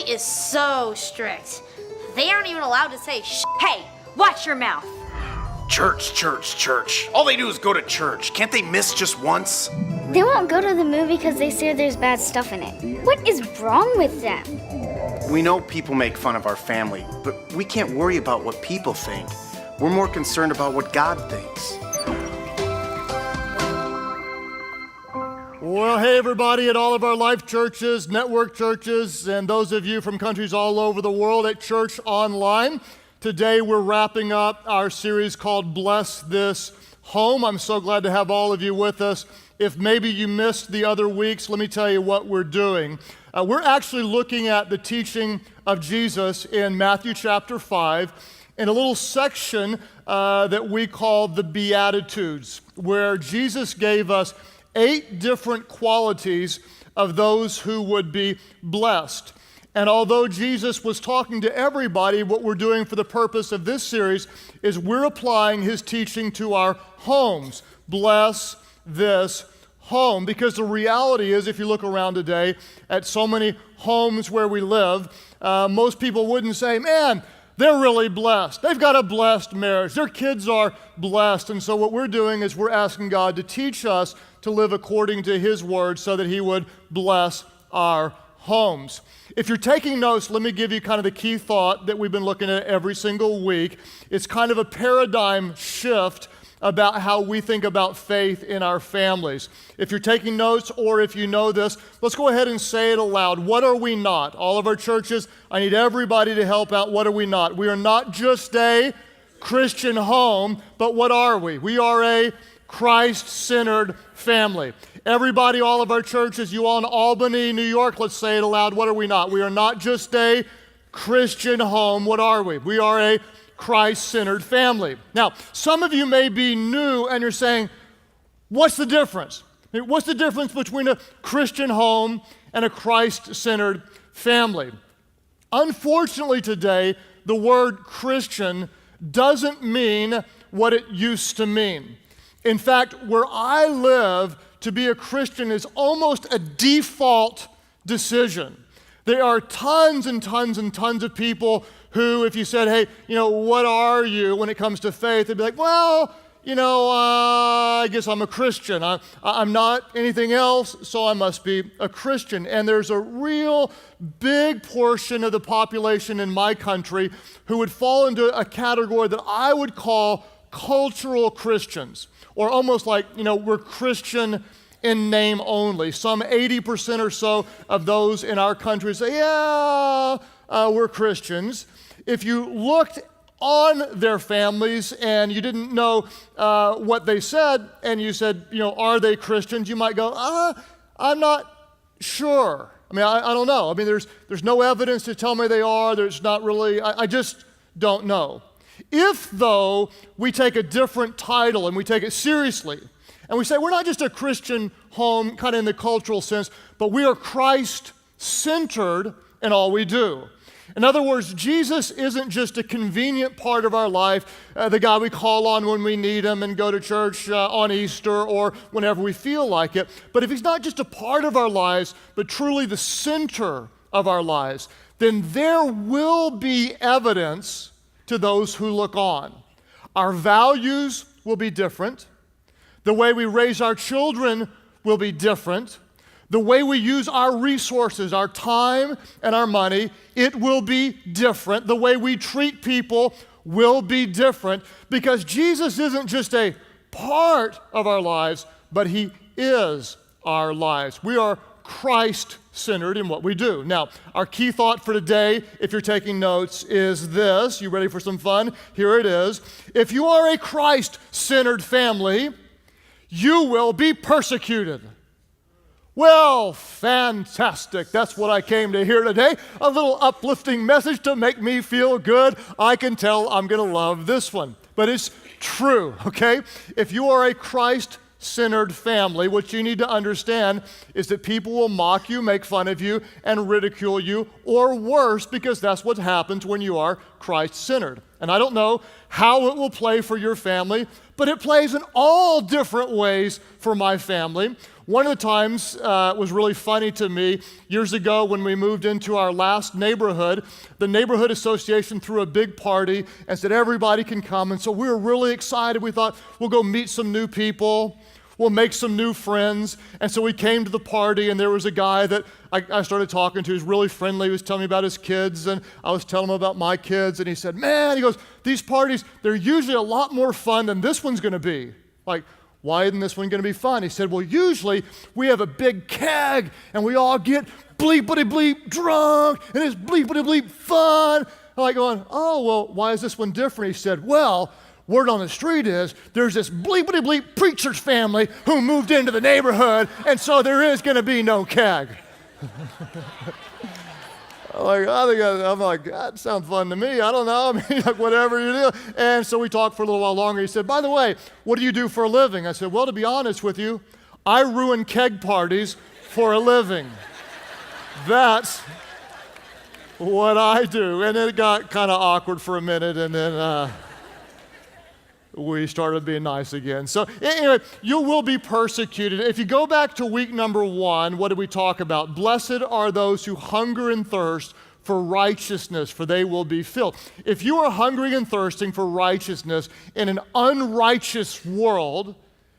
is so strict. They aren't even allowed to say shh. Hey, watch your mouth. Church. All they do is go to church. Can't they miss just once? They won't go to the movie because they say there's bad stuff in it. What is wrong with them? We know people make fun of our family, but we can't worry about what people think. We're more concerned about what God thinks. Well, hey everybody at all of our life churches, network churches, and those of you from countries all over the world at Church Online. Today we're wrapping up our series called Bless This Home. I'm so glad to have all of you with us. If maybe you missed the other weeks, let me tell you what we're doing. We're actually looking at the teaching of Jesus in Matthew chapter 5 in a little section that we call the Beatitudes, where Jesus gave us 8 different qualities of those who would be blessed. And although Jesus was talking to everybody, what we're doing for the purpose of this series is we're applying his teaching to our homes. Bless this home. Because the reality is, if you look around today at so many homes where we live, most people wouldn't say, man, they're really blessed. They've got a blessed marriage. Their kids are blessed. And so what we're doing is we're asking God to teach us to live according to his word so that he would bless our homes. If you're taking notes, let me give you kind of the key thought that we've been looking at every single week. It's kind of a paradigm shift about how we think about faith in our families. If you're taking notes or if you know this, let's go ahead and say it aloud. What are we not? All of our churches, I need everybody to help out. What are we not? We are not just a Christian home, but what are we? We are a Christ-centered family. Everybody, all of our churches, you all in Albany, New York, let's say it aloud. What are we not? We are not just a Christian home. What are we? We are a Christ-centered family. Now, some of you may be new and you're saying, what's the difference? What's the difference between a Christian home and a Christ-centered family? Unfortunately today, the word Christian doesn't mean what it used to mean. In fact, where I live, to be a Christian is almost a default decision. There are tons and tons and tons of people who, if you said, hey, what are you when it comes to faith? They'd be like, well, I guess I'm a Christian. I'm not anything else, so I must be a Christian. And there's a real big portion of the population in my country who would fall into a category that I would call cultural Christians, or almost like, we're Christian in name only. Some 80% or so of those in our country say, we're Christians. If you looked on their families and you didn't know what they said, and you said, are they Christians? You might go, I'm not sure. I don't know. There's no evidence to tell me they are. There's not really, I just don't know. If, though, we take a different title and we take it seriously, and we say we're not just a Christian home, kind of in the cultural sense, but we are Christ-centered in all we do. In other words, Jesus isn't just a convenient part of our life, the guy we call on when we need him and go to church on Easter or whenever we feel like it. But if he's not just a part of our lives, but truly the center of our lives, then there will be evidence to those who look on. Our values will be different. The way we raise our children will be different. The way we use our resources, our time and our money, it will be different. The way we treat people will be different because Jesus isn't just a part of our lives, but he is our lives. We are Christ-centered in what we do. Now, our key thought for today, if you're taking notes, is this. You ready for some fun? Here it is. If you are a Christ-centered family, you will be persecuted. Well, fantastic. That's what I came to hear today. A little uplifting message to make me feel good. I can tell I'm going to love this one. But it's true, okay? If you are a Christ-centered family, what you need to understand is that people will mock you, make fun of you, and ridicule you, or worse, because that's what happens when you are Christ-centered. And I don't know how it will play for your family, but it plays in all different ways for my family. One of the times was really funny to me. Years ago when we moved into our last neighborhood, the neighborhood association threw a big party and said everybody can come. And so we were really excited. We thought we'll go meet some new people. We'll make some new friends. And so we came to the party, and there was a guy that I started talking to. He was really friendly. He was telling me about his kids, and I was telling him about my kids. And he said, man, he goes, these parties, they're usually a lot more fun than this one's going to be. Like, why isn't this one going to be fun? He said, well, usually we have a big keg, and we all get bleepity-bleep drunk, and it's bleepity-bleep fun. I'm like going, oh, well, why is this one different? He said, well, word on the street is there's this bleepity-bleep preacher's family who moved into the neighborhood, and so there is going to be no keg. I'm like, that sounds fun to me. I don't know. I mean, like, whatever you do. And so we talked for a little while longer. He said, by the way, what do you do for a living? I said, well, to be honest with you, I ruin keg parties for a living. That's what I do. And it got kind of awkward for a minute, and then we started being nice again. So anyway, you will be persecuted. If you go back to week number 1, what did we talk about? Blessed are those who hunger and thirst for righteousness, for they will be filled. If you are hungering and thirsting for righteousness in an unrighteous world,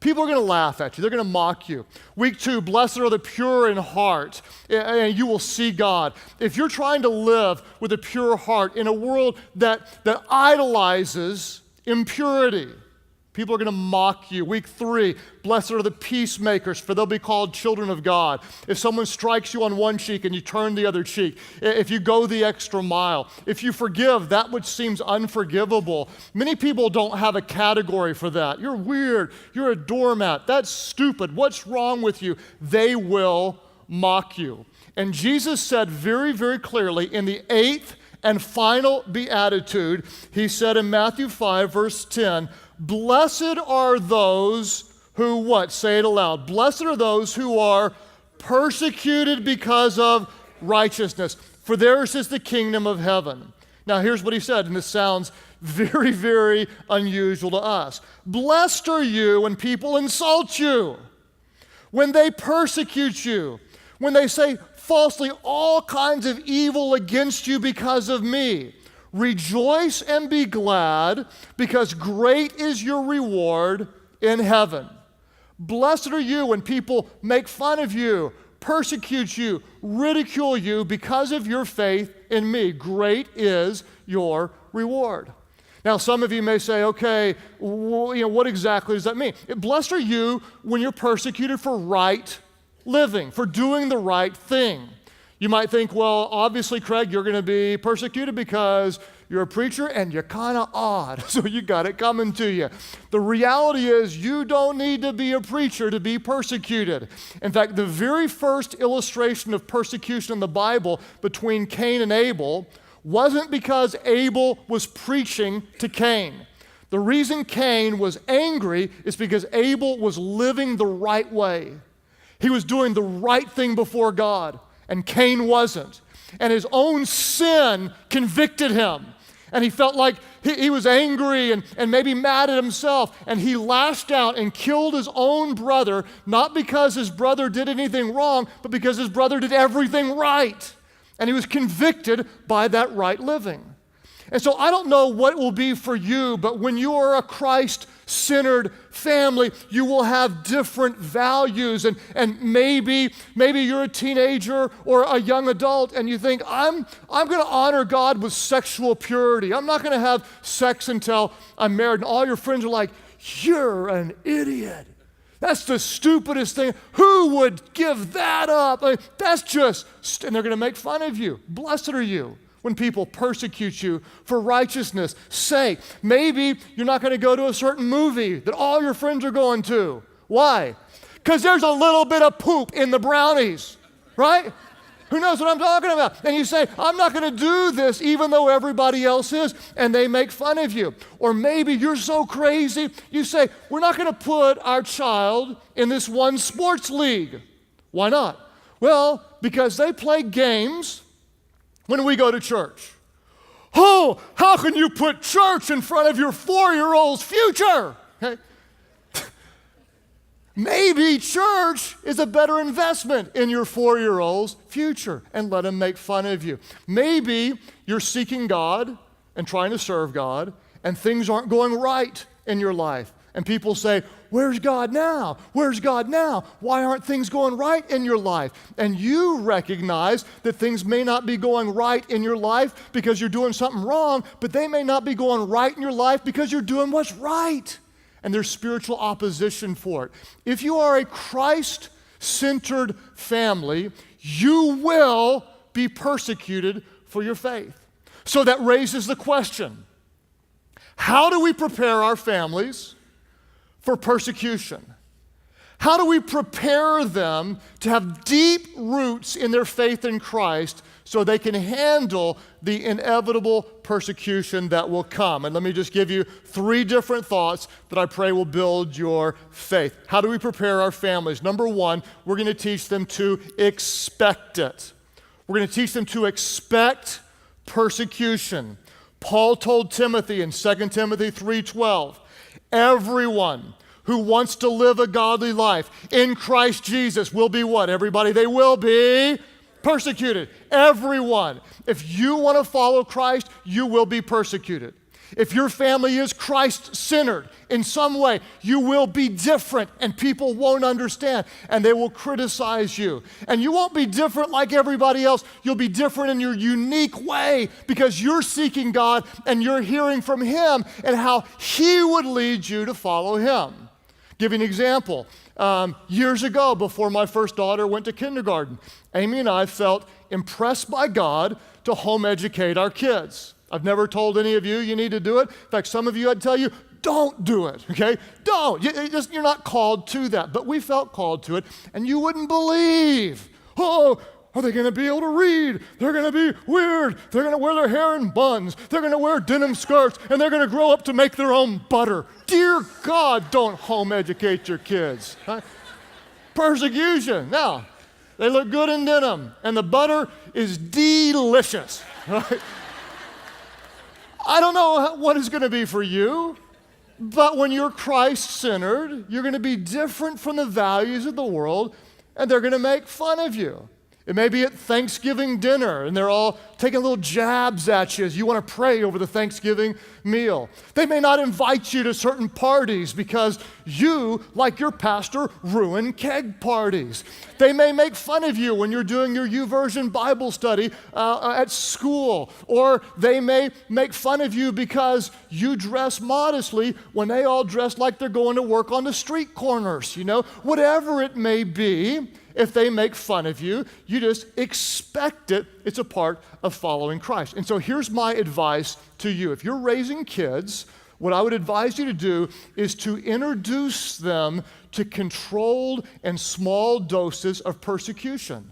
people are going to laugh at you. They're going to mock you. Week 2, blessed are the pure in heart, and you will see God. If you're trying to live with a pure heart in a world that idolizes impurity, people are going to mock you. Week 3, blessed are the peacemakers, for they'll be called children of God. If someone strikes you on one cheek and you turn the other cheek, if you go the extra mile, if you forgive that which seems unforgivable, many people don't have a category for that. You're weird. You're a doormat. That's stupid. What's wrong with you? They will mock you. And Jesus said very, very clearly in the 8th and final beatitude, he said in Matthew 5, verse 10, blessed are those who what? Say it aloud. Blessed are those who are persecuted because of righteousness, for theirs is the kingdom of heaven. Now here's what he said, and this sounds very, very unusual to us. Blessed are you when people insult you, when they persecute you, when they say falsely all kinds of evil against you because of me. Rejoice and be glad, because great is your reward in heaven. Blessed are you when people make fun of you, persecute you, ridicule you because of your faith in me. Great is your reward. Now, some of you may say, okay, what exactly does that mean? Blessed are you when you're persecuted for right living, for doing the right thing. You might think, well, obviously, Craig, you're going to be persecuted because you're a preacher and you're kind of odd, so you got it coming to you. The reality is you don't need to be a preacher to be persecuted. In fact, the very first illustration of persecution in the Bible between Cain and Abel wasn't because Abel was preaching to Cain. The reason Cain was angry is because Abel was living the right way. He was doing the right thing before God, and Cain wasn't. And his own sin convicted him. And he felt like he was angry and maybe mad at himself. And he lashed out and killed his own brother, not because his brother did anything wrong, but because his brother did everything right. And he was convicted by that right living. And so I don't know what it will be for you, but when you are a Christ-centered family, you will have different values. And maybe you're a teenager or a young adult and you think, I'm going to honor God with sexual purity. I'm not going to have sex until I'm married. And all your friends are like, you're an idiot. That's the stupidest thing. Who would give that up? I mean, that's just, and they're going to make fun of you. Blessed are you when people persecute you for righteousness' sake. Maybe you're not going to go to a certain movie that all your friends are going to. Why? Because there's a little bit of poop in the brownies, right? Who knows what I'm talking about? And you say, I'm not going to do this even though everybody else is, and they make fun of you. Or maybe you're so crazy, you say, we're not going to put our child in this one sports league. Why not? Well, because they play games when we go to church. Oh, how can you put church in front of your 4-year-old's future? Okay? Maybe church is a better investment in your 4-year-old's future, and let him make fun of you. Maybe you're seeking God and trying to serve God, and things aren't going right in your life. And people say, where's God now? Where's God now? Why aren't things going right in your life? And you recognize that things may not be going right in your life because you're doing something wrong, but they may not be going right in your life because you're doing what's right. And there's spiritual opposition for it. If you are a Christ-centered family, you will be persecuted for your faith. So that raises the question, how do we prepare our families for persecution? How do we prepare them to have deep roots in their faith in Christ so they can handle the inevitable persecution that will come? And let me just give you 3 different thoughts that I pray will build your faith. How do we prepare our families? Number 1, we're going to teach them to expect it. We're going to teach them to expect persecution. Paul told Timothy in 2 Timothy 3:12, everyone who wants to live a godly life in Christ Jesus will be what? Everybody, they will be persecuted. Everyone. If you want to follow Christ, you will be persecuted. If your family is Christ-centered in some way, you will be different and people won't understand and they will criticize you. And you won't be different like everybody else. You'll be different in your unique way because you're seeking God and you're hearing from Him and how He would lead you to follow Him. Give you an example. Years ago, before my first daughter went to kindergarten, Amy and I felt impressed by God to home educate our kids. I've never told any of you you need to do it. In fact, some of you I'd tell you, don't do it, okay? Don't. You're not called to that. But we felt called to it, and you wouldn't believe. Oh, are they going to be able to read? They're going to be weird. They're going to wear their hair in buns. They're going to wear denim skirts, and they're going to grow up to make their own butter. Dear God, don't home educate your kids. Huh? Persecution. Now, they look good in denim, and the butter is delicious. Right? I don't know what it's going to be for you, but when you're Christ-centered, you're going to be different from the values of the world, and they're going to make fun of you. It may be at Thanksgiving dinner, and they're all taking little jabs at you as you want to pray over the Thanksgiving meal. They may not invite you to certain parties because you, like your pastor, ruin keg parties. They may make fun of you when you're doing your YouVersion Bible study at school, or they may make fun of you because you dress modestly when they all dress like they're going to work on the street corners, whatever it may be. If they make fun of you, you just expect it. It's a part of following Christ. And so here's my advice to you. If you're raising kids, what I would advise you to do is to introduce them to controlled and small doses of persecution.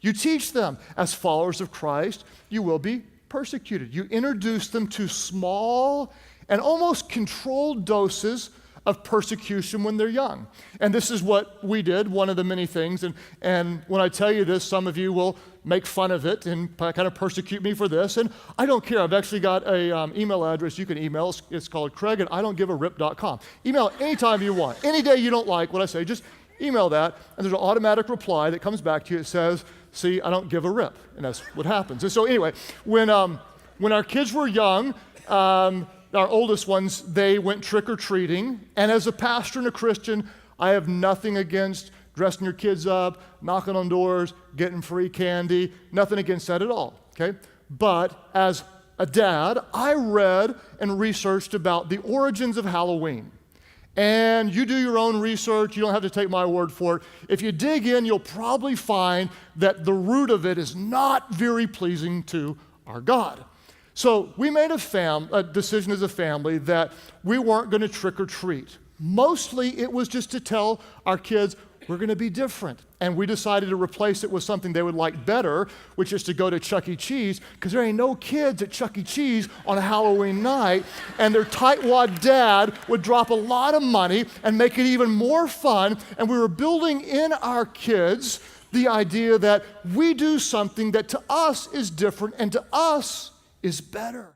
You teach them, as followers of Christ, you will be persecuted. You introduce them to small and almost controlled doses of persecution when they're young. And this is what we did, one of the many things. And when I tell you this, some of you will make fun of it and kind of persecute me for this. And I don't care. I've actually got a email address you can email. It's called craig@idon'tgivearip.com. Email anytime you want. Any day you don't like what I say, just email that. And there's an automatic reply that comes back to you. It says, see, I don't give a rip. And that's what happens. And so anyway, when our kids were young, our oldest ones, they went trick-or-treating. And as a pastor and a Christian, I have nothing against dressing your kids up, knocking on doors, getting free candy, nothing against that at all, okay? But as a dad, I read and researched about the origins of Halloween. And you do your own research. You don't have to take my word for it. If you dig in, you'll probably find that the root of it is not very pleasing to our God. So we made a decision as a family that we weren't going to trick or treat. Mostly it was just to tell our kids we're going to be different. And we decided to replace it with something they would like better, which is to go to Chuck E. Cheese, because there ain't no kids at Chuck E. Cheese on a Halloween night, and their tightwad dad would drop a lot of money and make it even more fun. And we were building in our kids the idea that we do something that to us is different and to us is better.